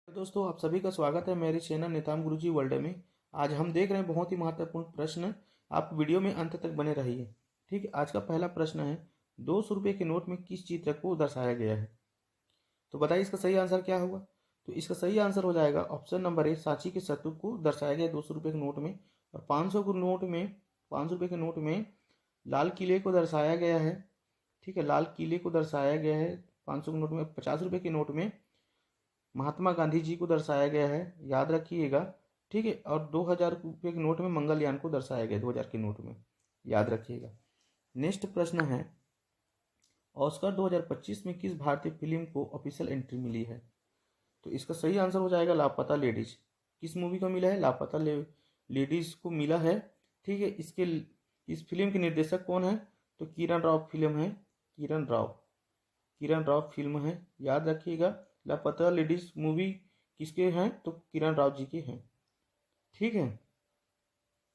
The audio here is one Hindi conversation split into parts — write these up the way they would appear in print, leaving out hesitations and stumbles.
तो दोस्तों, आप सभी का स्वागत है मेरे चैनल नेताम गुरुजी वर्ल्ड में। आज हम देख रहे हैं बहुत ही महत्वपूर्ण प्रश्न। आप वीडियो में अंत तक बने रहिए। ठीक है, आज का पहला प्रश्न है, 200 रुपये के नोट में किस चित्र को दर्शाया गया है? तो बताइए इसका सही आंसर क्या होगा। तो इसका सही आंसर हो जाएगा ऑप्शन नंबर ए, सांची के स्तूप को दर्शाया गया 200 रुपये के नोट में। और 500 रुपये के नोट में लाल किले को दर्शाया गया है। ठीक है, लाल किले को दर्शाया गया है 500 के नोट में। 50 रुपये के नोट में महात्मा गांधी जी को दर्शाया गया है, याद रखिएगा। ठीक है, और 2000 रुपये के नोट में मंगलयान को दर्शाया गया 2000 के नोट में, याद रखिएगा। नेक्स्ट प्रश्न है, ऑस्कर 2025 में किस भारतीय फिल्म को ऑफिशियल एंट्री मिली है? तो इसका सही आंसर हो जाएगा लापता लेडीज। किस मूवी को मिला है? लापता लेडीज को मिला है। ठीक है, इस फिल्म के निर्देशक कौन है? तो किरण राव फिल्म है। किरण राव फिल्म है, याद रखिएगा। लापता लेडीज मूवी किसके हैं? तो किरण राव जी के हैं। ठीक है,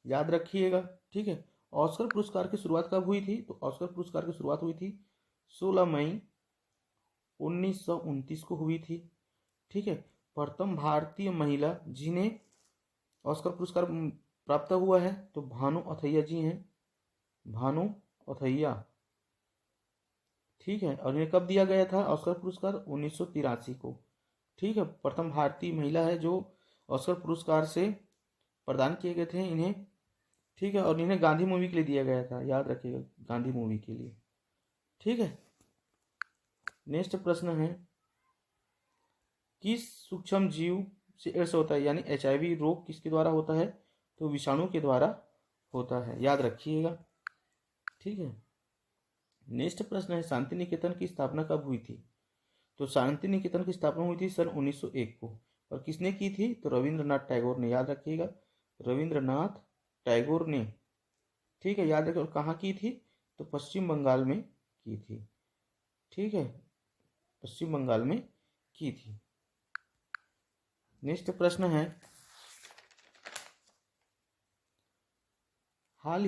याद रखिएगा। ठीक है, ऑस्कर पुरस्कार की शुरुआत कब हुई थी? तो ऑस्कर पुरस्कार की शुरुआत हुई थी 16 मई 1929 को हुई थी। ठीक है, प्रथम भारतीय महिला जिन्हें ऑस्कर पुरस्कार प्राप्त हुआ है तो भानु अथैया जी हैं, भानु अथैया। ठीक है, और इन्हें कब दिया गया था ऑस्कर पुरस्कार? 1983 को। ठीक है, प्रथम भारतीय महिला है जो ऑस्कर पुरस्कार से प्रदान किए गए थे इन्हें। ठीक है, और इन्हें गांधी मूवी के लिए दिया गया था, याद रखिएगा, गांधी मूवी के लिए। ठीक है, नेक्स्ट प्रश्न है, किस सूक्ष्म जीव से एड्स होता है, यानी HIV रोग किसके द्वारा होता है? तो विषाणु के द्वारा होता है, याद रखिएगा। ठीक है, नेक्स्ट प्रश्न है, शांति निकेतन की स्थापना कब हुई थी? तो शांति निकेतन की स्थापना हुई थी सन 1901 को। और किसने की थी? तो रविंद्रनाथ टैगोर ने, याद रखिएगा, रविंद्रनाथ टैगोर ने। ठीक है, याद रखिए। और कहाँ की थी? तो पश्चिम बंगाल में की थी। ठीक है, पश्चिम बंगाल में की थी। नेक्स्ट प्रश्न है, हाल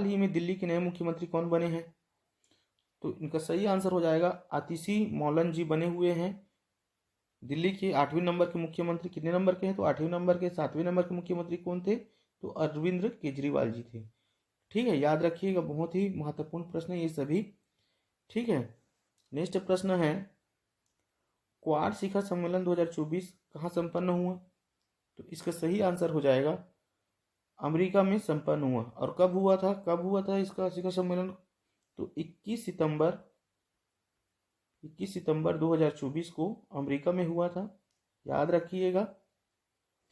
ही में दिल्ली के नए मुख्यमंत्री कौन बने हैं? तो इनका सही आंसर हो जाएगा आतिशी मौलन जी बने हुए हैं दिल्ली के 8वें नंबर के मुख्यमंत्री। कितने नंबर के हैं? तो 8वें नंबर के। 7वें नंबर के मुख्यमंत्री कौन थे? तो अरविंद केजरीवाल जी थे। ठीक है, याद रखिएगा, बहुत ही महत्वपूर्ण प्रश्न है ये सभी। ठीक है, नेक्स्ट प्रश्न है, क्वाड शिखर सम्मेलन 2024 कहाँ संपन्न हुआ? तो इसका सही आंसर हो जाएगा अमेरिका में संपन्न हुआ। और कब हुआ था इसका शिखर सम्मेलन? तो 21 सितंबर 2024 को अमेरिका में हुआ था, याद रखिएगा।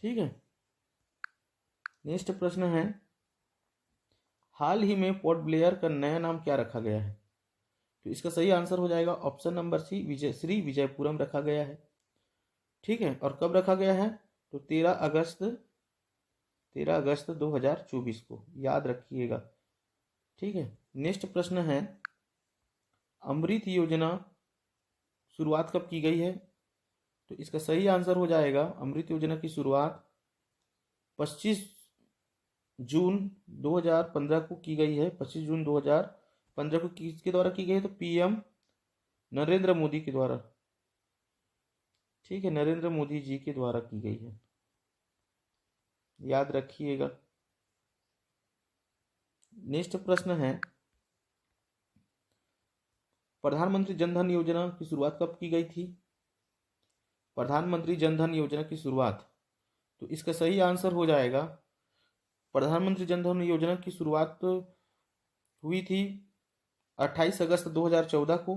ठीक है, नेक्स्ट प्रश्न है, हाल ही में पोर्ट ब्लेयर का नया नाम क्या रखा गया है? तो इसका सही आंसर हो जाएगा option number C, Sri Vijayapuram रखा गया है। ठीक है, और कब रखा गया है? तो 13 अगस्त 2024 को, याद रखिएगा। ठीक है, नेक्स्ट प्रश्न है, अमृत योजना शुरुआत कब की गई है? तो इसका सही आंसर हो जाएगा, अमृत योजना की शुरुआत 25 जून 2015 को की गई है। 25 जून 2015 को किसके द्वारा की गई है? तो PM नरेंद्र मोदी के द्वारा। ठीक है, नरेंद्र मोदी जी के द्वारा की गई है, याद रखिएगा। नेक्स्ट प्रश्न है, प्रधानमंत्री जनधन योजना की शुरुआत कब की गई थी? प्रधानमंत्री जनधन योजना की शुरुआत, तो इसका सही आंसर हो जाएगा, प्रधानमंत्री जनधन योजना की शुरुआत हुई थी 28 अगस्त 2014 को।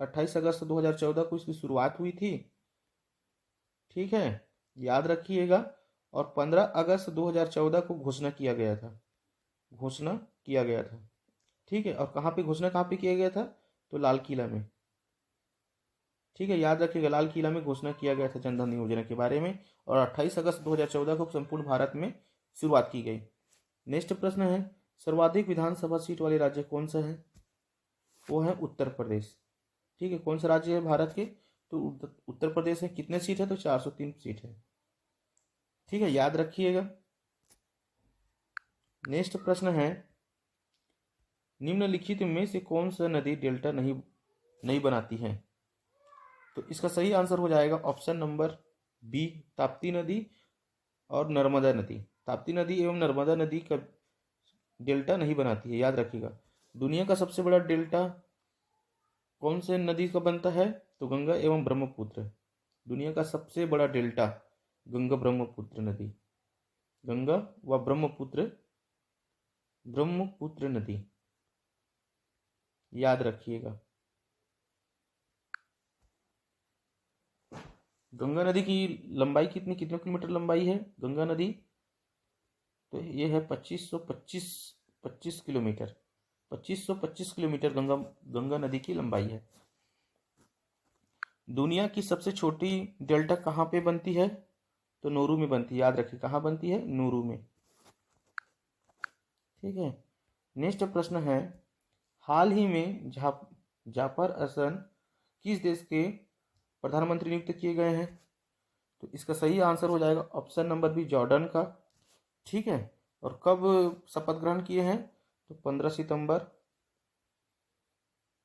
28 अगस्त 2014 को इसकी शुरुआत हुई थी। ठीक है, याद रखिएगा। और 15 अगस्त 2014 को घोषणा किया गया था। ठीक है, और कहाँ पे किया गया था? तो लाल किला में। ठीक है, याद रखिएगा, लाल किला में घोषणा किया गया था जनधन योजना के बारे में। और 28 अगस्त 2014 को संपूर्ण भारत में शुरुआत की गई। नेक्स्ट प्रश्न है, सर्वाधिक विधानसभा सीट वाले राज्य कौन सा है? वो है उत्तर प्रदेश। ठीक है, कौन सा राज्य है भारत के? तो उत्तर प्रदेश है। कितने सीट है? तो 403 सीट है। ठीक है, याद रखिएगा। नेक्स्ट प्रश्न है, निम्नलिखित में से कौन सा नदी डेल्टा नहीं बनाती है? तो इसका सही आंसर हो जाएगा ऑप्शन नंबर बी, ताप्ती नदी और नर्मदा नदी। ताप्ती नदी एवं नर्मदा नदी का डेल्टा नहीं बनाती है, याद रखिएगा। दुनिया का सबसे बड़ा डेल्टा कौन से नदी का बनता है? तो गंगा एवं ब्रह्मपुत्र। दुनिया का सबसे बड़ा डेल्टा गंगा ब्रह्मपुत्र नदी, गंगा व ब्रह्मपुत्र, ब्रह्मपुत्र नदी, याद रखिएगा। गंगा नदी की लंबाई कितने किलोमीटर लंबाई है गंगा नदी? तो ये है 2525 किलोमीटर। 2525 किलोमीटर गंगा नदी की लंबाई है। दुनिया की सबसे छोटी डेल्टा कहाँ पे बनती है? तो नोरू में बनती है, याद रखिए। कहाँ बनती है? नोरू में। ठीक है। नेक्स्ट प्रश्न है, हाल ही में जाफर हसन किस देश के प्रधानमंत्री नियुक्त किए गए हैं? तो इसका सही आंसर हो जाएगा ऑप्शन नंबर बी, जॉर्डन का। ठीक है। और कब शपथ ग्रहण किए हैं? तो 15 सितंबर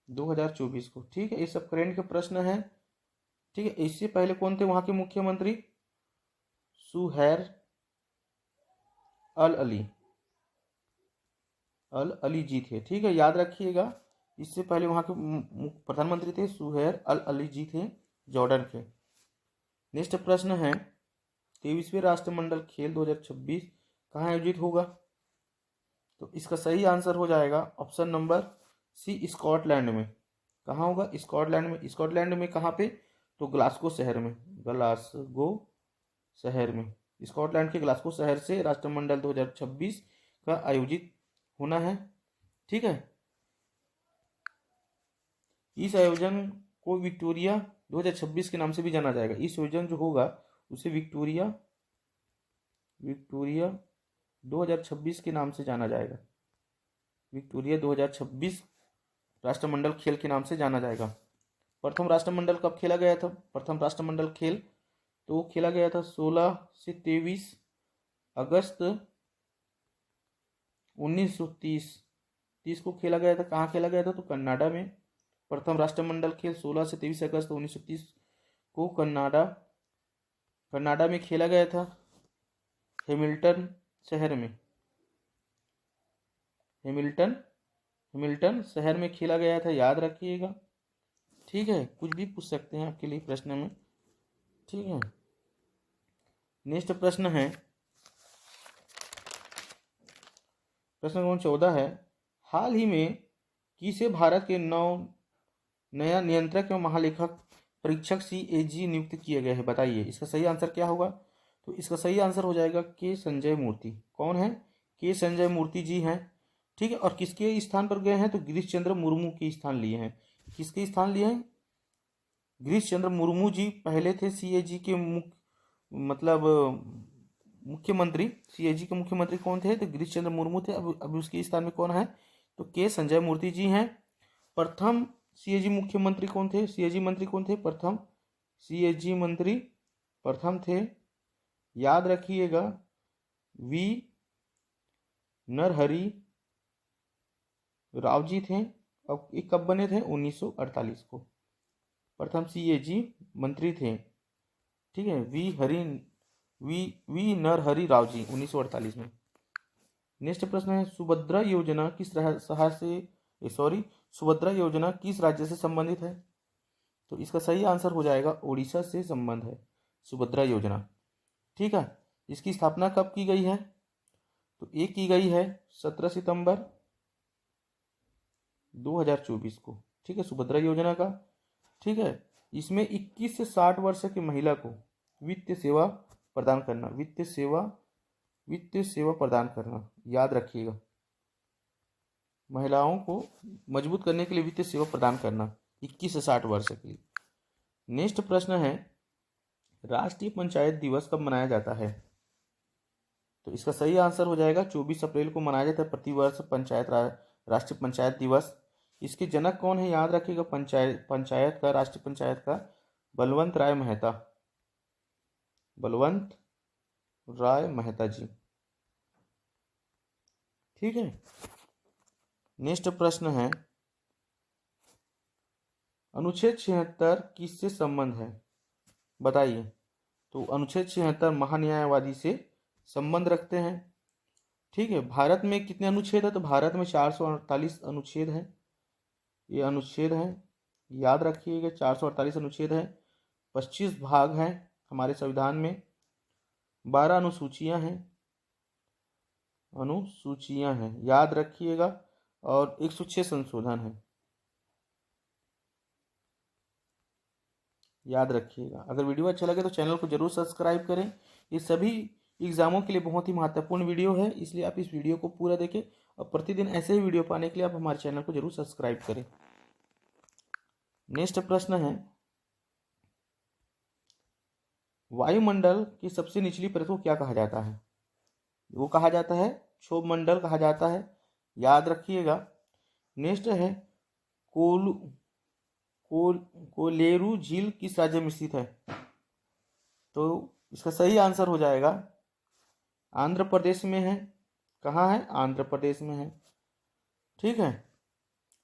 2024 को। ठीक है, ये सब करेंट के प्रश्न हैं। ठीक है। इससे पहले कौन थे वहां के मुख्यमंत्री? सुहैर अल अली, अल अली जी थे। ठीक है, याद रखिएगा। इससे पहले वहां के प्रधानमंत्री थे सुहैर अल अली जी थे, जॉर्डन के। नेक्स्ट प्रश्न है, 23वें राष्ट्रमंडल खेल 2026 कहाँ आयोजित होगा? तो इसका सही आंसर हो जाएगा ऑप्शन नंबर सी, स्कॉटलैंड में। कहाँ होगा? स्कॉटलैंड में। स्कॉटलैंड में कहाँ पे? तो ग्लासगो शहर में, ग्लासगो शहर में। स्कॉटलैंड के ग्लासगो शहर से राष्ट्रमंडल 2026 का आयोजित होना है। ठीक है। इस आयोजन को विक्टोरिया 2026 के नाम से भी जाना जाएगा। इस आयोजन जो होगा उसे विक्टोरिया 2026 के नाम से जाना जाएगा। विक्टोरिया 2026 राष्ट्रमंडल खेल के नाम से जाना जाएगा। प्रथम राष्ट्रमंडल कब खेला गया था? प्रथम राष्ट्रमंडल खेल तो वो खेला गया था 16 से 23 अगस्त 1930 को खेला गया था। कहाँ खेला गया था? तो कनाडा में। प्रथम राष्ट्रमंडल खेल 16 से 23 अगस्त 1930 को कनाडा में खेला गया था, हैमिल्टन शहर में। हैमिल्टन शहर में खेला गया था, याद रखिएगा। ठीक है, कुछ भी पूछ सकते हैं आपके लिए प्रश्न में। ठीक है। नेक्स्ट प्रश्न है, प्रश्न नंबर 14 है, हाल ही में किसे भारत के नया नियंत्रक एवं महालेखक परीक्षक CAG नियुक्त किए गए हैं? बताइए, इसका सही आंसर क्या होगा? तो इसका सही आंसर हो जाएगा के संजय मूर्ति। कौन है? के संजय मूर्ति जी हैं। ठीक है। और किसके स्थान पर गए हैं? तो गिरीश चंद्र मुर्मू के स्थान लिए हैं। किसके स्थान लिए हैं? गिरीश चंद्र मुर्मू जी पहले थे CAG के मुख्यमंत्री। CAG के मुख्यमंत्री कौन थे? तो गिरीश चंद्र मुर्मू थे। अब उसके स्थान में कौन है? तो के संजय मूर्ति जी हैं। प्रथम CAG मुख्यमंत्री कौन थे? CAG मंत्री कौन थे? प्रथम CAG मंत्री प्रथम थे, याद रखिएगा, वी नरहरि राव जी थे। अब ये कब बने थे? 1948 को प्रथम CAG मंत्री थे। ठीक है। वी नरहरि राव जी 1948 में। नेक्स्ट प्रश्न है, सुभद्रा योजना किस राज्य से संबंधित है? तो इसका सही आंसर हो जाएगा उड़ीसा से संबंध है सुभद्रा योजना। ठीक है। इसकी स्थापना कब की गई है? तो ये की गई है 17 सितंबर 2024 को। ठीक है, सुभद्रा योजना का। ठीक है। इसमें 21 से 60 वर्ष की महिला को वित्तीय सेवा प्रदान करना, याद रखिएगा। महिलाओं को मजबूत करने के लिए वित्तीय सेवा प्रदान करना 21 से 60 वर्ष के लिए। नेक्स्ट प्रश्न है, राष्ट्रीय पंचायत दिवस कब मनाया जाता है? तो इसका सही आंसर हो जाएगा 24 अप्रैल को मनाया जाता है प्रतिवर्ष राष्ट्रीय पंचायत दिवस। इसके जनक कौन है? याद रखिएगा, राष्ट्रीय पंचायत का बलवंत राय मेहता जी। ठीक है। नेक्स्ट प्रश्न है, अनुच्छेद 76 किससे संबंध है, बताइए। तो अनुच्छेद 76 महान्यायवादी से संबंध रखते हैं। ठीक है, भारत में कितने अनुच्छेद है, तो भारत में 448 अनुच्छेद हैं। ये अनुच्छेद हैं, याद रखिएगा, 448 अनुच्छेद है। 25 भाग हैं हमारे संविधान में। 12 अनुसूचियां हैं, याद रखिएगा। और 106 संशोधन है, याद रखिएगा। अगर वीडियो अच्छा लगे तो चैनल को जरूर सब्सक्राइब करें। ये सभी एग्जामों के लिए बहुत ही महत्वपूर्ण वीडियो है, इसलिए आप इस वीडियो को पूरा देखें और प्रतिदिन ऐसे ही वीडियो पाने के लिए आप हमारे चैनल को जरूर सब्सक्राइब करें। नेक्स्ट प्रश्न है, वायुमंडल की सबसे निचली परत को क्या कहा जाता है? वो कहा जाता है क्षोभ मंडल कहा जाता है, याद रखिएगा। नेक्स्ट है, कोल कोलेरू झील किस राज्य में स्थित है? तो इसका सही आंसर हो जाएगा आंध्र प्रदेश में है। कहाँ है? आंध्र प्रदेश में है। ठीक है।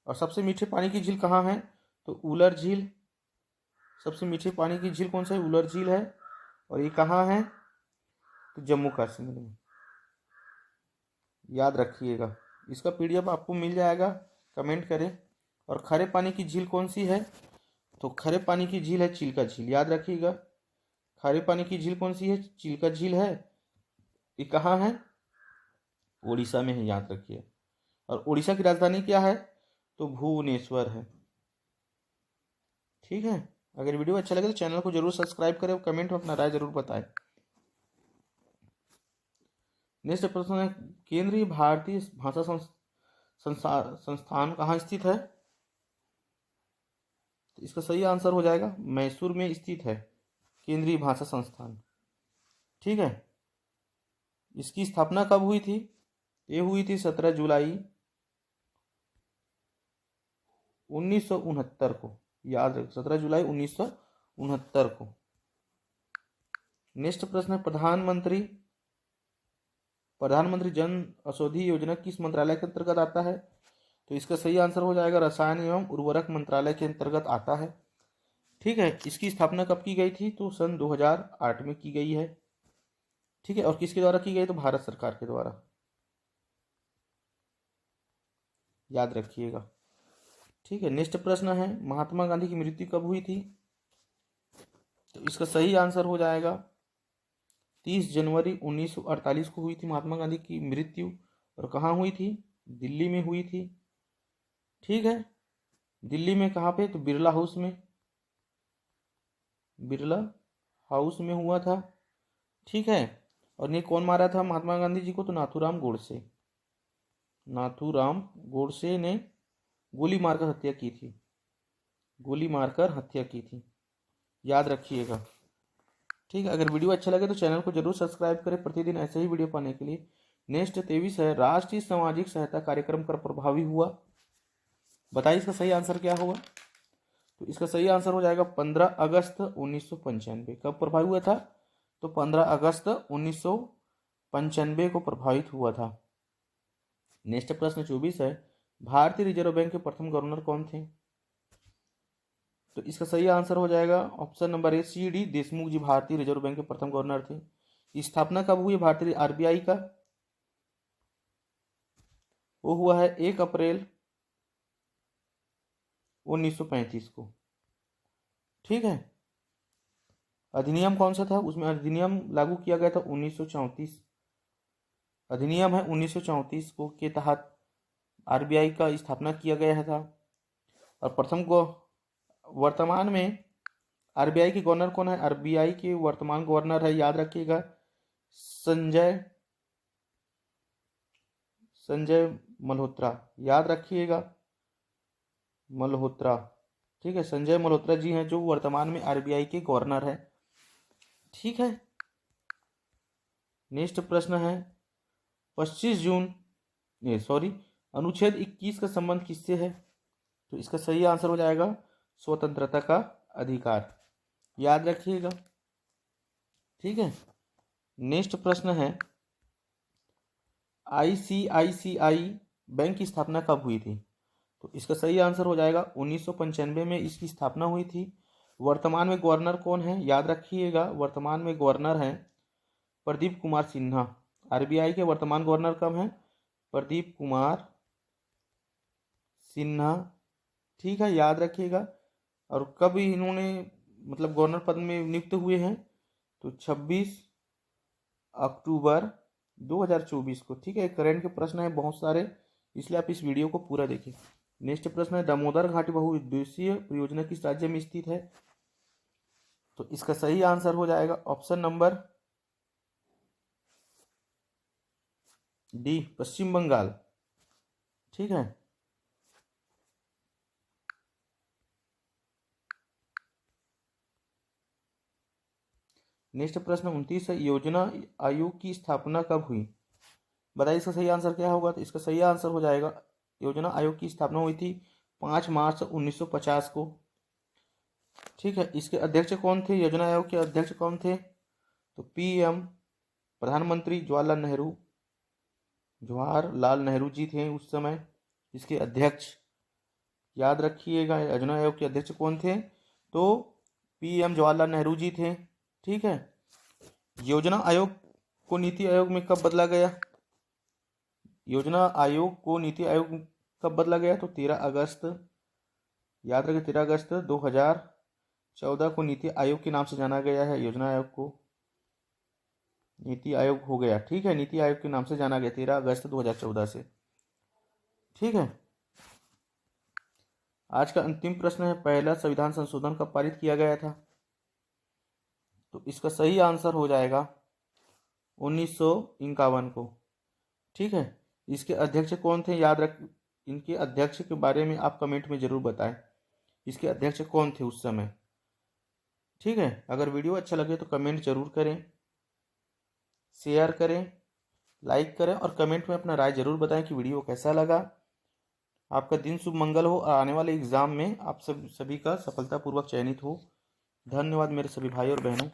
और सबसे मीठे पानी की झील कहाँ है? तो उलर झील। सबसे मीठे पानी की झील कौन सा है? उलर झील है। और ये कहाँ है? तो जम्मू कश्मीर में, याद रखिएगा। इसका पीडीएफ आपको मिल जाएगा, कमेंट करें। और खरे पानी की झील कौन सी है? तो खरे पानी की झील है चिल्का झील, याद रखिएगा। खारे पानी की झील कौन सी है? चिल्का झील है। ये कहाँ है? उड़ीसा में है, याद रखिए। और उड़ीसा की राजधानी क्या है? तो भुवनेश्वर है। ठीक है। अगर वीडियो अच्छा लगे तो चैनल को जरूर सब्सक्राइब करें और कमेंट में अपना राय जरूर बताएं। नेक्स्ट प्रश्न है, केंद्रीय भारतीय भाषा संस्थान कहाँ स्थित है? तो इसका सही आंसर हो जाएगा मैसूर में स्थित है केंद्रीय भाषा संस्थान। ठीक है। इसकी स्थापना कब हुई थी? ये हुई थी 17 जुलाई 1969 को, याद रख, 17 जुलाई 1969 को। नेक्स्ट प्रश्न है, प्रधानमंत्री जन औषधि योजना किस मंत्रालय के अंतर्गत आता है? तो इसका सही आंसर हो जाएगा रसायन एवं उर्वरक मंत्रालय के अंतर्गत आता है। ठीक है। इसकी स्थापना कब की गई थी? तो सन 2008 में की गई है। ठीक है। और किसके द्वारा की गई? तो भारत सरकार के द्वारा, याद रखिएगा। ठीक है। नेक्स्ट प्रश्न है, महात्मा गांधी की मृत्यु कब हुई थी? तो इसका सही आंसर हो जाएगा 30 जनवरी 1948 को हुई थी महात्मा गांधी की मृत्यु। और कहाँ हुई थी? दिल्ली में हुई थी। ठीक है। दिल्ली में कहाँ पे? तो बिरला हाउस में, बिरला हाउस में हुआ था। ठीक है। और ये कौन मारा था महात्मा गांधी जी को? तो नाथूराम गोडसे ने गोली मारकर हत्या की थी, गोली मारकर हत्या की थी, याद रखिएगा। ठीक है। अगर वीडियो अच्छा लगे तो चैनल को जरूर सब्सक्राइब करें प्रतिदिन ऐसे ही वीडियो पाने के लिए। नेक्स्ट 23 है, राष्ट्रीय सामाजिक सहायता कार्यक्रम कर प्रभावी हुआ? बताइए इसका सही आंसर क्या होगा? तो इसका सही आंसर हो जाएगा 15 अगस्त 1995। कब प्रभावी हुआ था? तो 15 अगस्त 1995 को प्रभावित हुआ था। नेक्स्ट प्रश्न 24 है, भारतीय रिजर्व बैंक के प्रथम गवर्नर कौन थे? तो इसका सही आंसर हो जाएगा option number A, C D. Deshmukh ji भारतीय रिजर्व बैंक के प्रथम गवर्नर थे। स्थापना कब हुई भारतीय आरबीआई का? वो हुआ है 1 अप्रैल 1935 को। ठीक है। अधिनियम कौन सा था उसमें? अधिनियम लागू किया गया था 1934। अधिनियम है 1934 को के तहत आरबीआई का स्थापना किया गया था। और प्रथम को वर्तमान में आरबीआई के गवर्नर कौन है? आरबीआई के वर्तमान गवर्नर है, याद रखिएगा, संजय मल्होत्रा, याद रखिएगा, मल्होत्रा। ठीक है। संजय मल्होत्रा जी हैं जो वर्तमान में आरबीआई के गवर्नर है। ठीक है। नेक्स्ट प्रश्न है, 25 जून अनुच्छेद 21 का संबंध किससे है? तो इसका सही आंसर हो जाएगा स्वतंत्रता का अधिकार, याद रखिएगा। ठीक है। नेक्स्ट प्रश्न है, आईसीआईसीआई बैंक की स्थापना कब हुई थी? तो इसका सही आंसर हो जाएगा 1995 में इसकी स्थापना हुई थी। वर्तमान में गवर्नर कौन है, याद रखिएगा, वर्तमान में गवर्नर हैं प्रदीप कुमार सिन्हा। आरबीआई के वर्तमान गवर्नर कब हैं? प्रदीप कुमार सिन्हा। ठीक है, याद रखिएगा। और कब इन्होंने मतलब गवर्नर पद में नियुक्त हुए हैं? तो 26 अक्टूबर 2024 को। ठीक है, करंट के प्रश्न है बहुत सारे, इसलिए आप इस वीडियो को पूरा देखिए। नेक्स्ट प्रश्न है, दामोदर घाटी बहुउद्देशीय परियोजना किस राज्य में स्थित है? तो इसका सही आंसर हो जाएगा ऑप्शन नंबर डी, पश्चिम बंगाल। ठीक है, नेक्स्ट प्रश्न 29 है, योजना आयोग की स्थापना कब हुई? बताइए इसका सही आंसर क्या होगा? तो इसका सही आंसर हो जाएगा, योजना आयोग की स्थापना हुई थी 5 मार्च 1950 को। ठीक है, इसके अध्यक्ष कौन थे? योजना आयोग के अध्यक्ष कौन थे? तो पीएम प्रधानमंत्री जवाहरलाल नेहरू जी थे उस समय इसके अध्यक्ष। याद रखिएगा, योजना आयोग के अध्यक्ष कौन थे? तो पीएम जवाहरलाल नेहरू जी थे। ठीक है, योजना आयोग को नीति आयोग में कब बदला गया? योजना आयोग को नीति आयोग कब बदला गया? तो 13 अगस्त, याद रखें, 13 अगस्त 2014 को नीति आयोग के नाम से जाना गया है। योजना आयोग को नीति आयोग हो गया। ठीक है, नीति आयोग के नाम से जाना गया 13 अगस्त 2014 से। ठीक है, आज का अंतिम प्रश्न है, पहला संविधान संशोधन कब पारित किया गया था? तो इसका सही आंसर हो जाएगा 1951 को। ठीक है, इसके अध्यक्ष कौन थे? याद रख, इनके अध्यक्ष के बारे में आप कमेंट में जरूर बताएं, इसके अध्यक्ष कौन थे उस समय। ठीक है, अगर वीडियो अच्छा लगे तो कमेंट जरूर करें, शेयर करें, लाइक करें और कमेंट में अपना राय जरूर बताएं कि वीडियो कैसा लगा। आपका दिन शुभ मंगल हो और आने वाले एग्जाम में आप सभी का सफलतापूर्वक चयनित हो। धन्यवाद मेरे सभी भाई और बहनों।